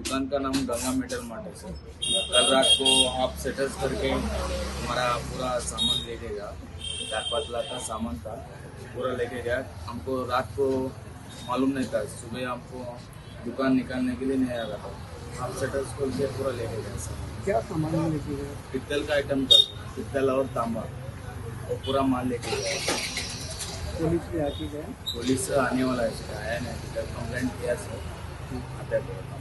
दुकान का नाम गंगा मेटल मार्ट है सर। कल रात को आप सेटल्स करके हमारा पूरा सामान लेके गया, 4-5 लाख का सामान था, पूरा लेके गया। हमको रात को मालूम नहीं था, सुबह हमको दुकान निकालने के लिए नहीं आ रहा था। आप सेटल्स खोल के पूरा लेके गया सर। क्या सामान लेके गए? पित्तल का आइटम था, पित्तल और तांबा, और पूरा माल लेके गया। पुलिस भी आके गए? पुलिस आने वाला है सर, आया नहीं अभी तक। कंप्लेंट किया सर, आता है पूरा।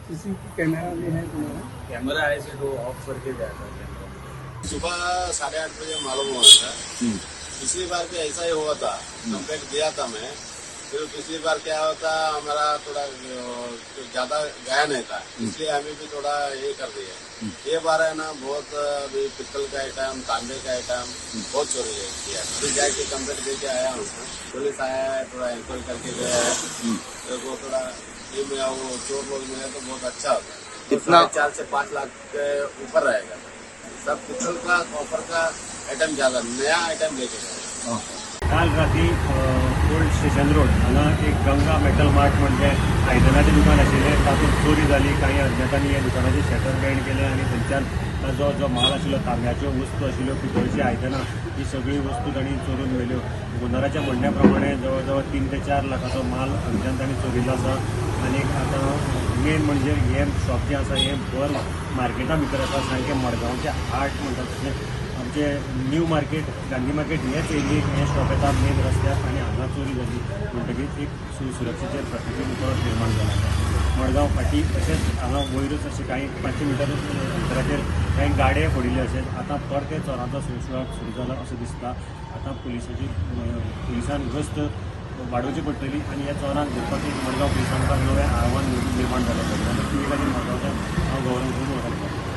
सीसीटीवी कैमरा भी है तुम्हारा? कैमरा है सर, वो ऑफ करके गया था कैमरा। सुबह 8:30 बजे मालूम हुआ था। पिछली बार भी ऐसा ही हुआ था, कंप्लेंट दिया था मैं। फिर पिछली बार क्या होता, हमारा थोड़ा ज्यादा गया नहीं था, इसलिए हमें भी थोड़ा ये कर दिया। ये बार है ना, बहुत अभी पित्तल का आइटम, तांबे का आइटम बहुत चोरी किया। फिर जाके कंप्लेंट दे के आया हूँ, पुलिस आया है, थोड़ा इंक्वायरी करके गया है। तो वो थोड़ा ये मिला, वो चोर लोग मिले तो बहुत अच्छा होता है। कितना? 4 से 5 लाख के ऊपर रहेगा। सब पित्तल का, कॉपर का आयटम ज्यादा, नया आयटम लेके गए। काल राती ओल्ड स्टेशन रोड हांगा एक गंगा मेटल मार्ट म्हणजे आयदनाचें दुकान आशिल्लें, तातूंत चोरी जाली। काही अज्ञातांनी ह्या दुकानाचें शटर बँड केलें आनी थंयच्यान जो माल आशिल्लो, तांब्याच्यो वस्तू आशिल्ल्यो, पितळची आयदनां, ही सगळी वस्तू तांणी चोरून व्हेल्यो। गुन्हाराच्या म्हणण्या प्रमाणे जवळ जवळ 3 ते 4 लाखाचो माल हांगच्यान तांणी चोरिल्लो आसा। आनी आतां मेन म्हणजे हें शॉप जें आसा हें भर मार्केटा भितर आसा, सारकें मडगांवच्या हार्ट म्हणटात तशें आमचे न्यू मार्केट, गांधी मार्केट हेच एरियेक हें शॉप येता मेन रस्त्यार, आनी हांगा चोरी जाली म्हणटकीर एक सुरक्षेचेर प्रतिकूल परत निर्माण जाला। मडगांव फाटी तशेंच हांगा वयरूच अशें काही 500 मिटर अंतराचेर काही गाडे पडिल्ले अशें। आतां परते चोरांचो सुळसुळाट सुरू जाला असो दिसता। आतां पुलिसान गस्त वाडोवची पडटली आनी ह्या चोरांक धरपाक मडगांव पुलिसांक नवें आव्हान निर्माण जालें। मडगांव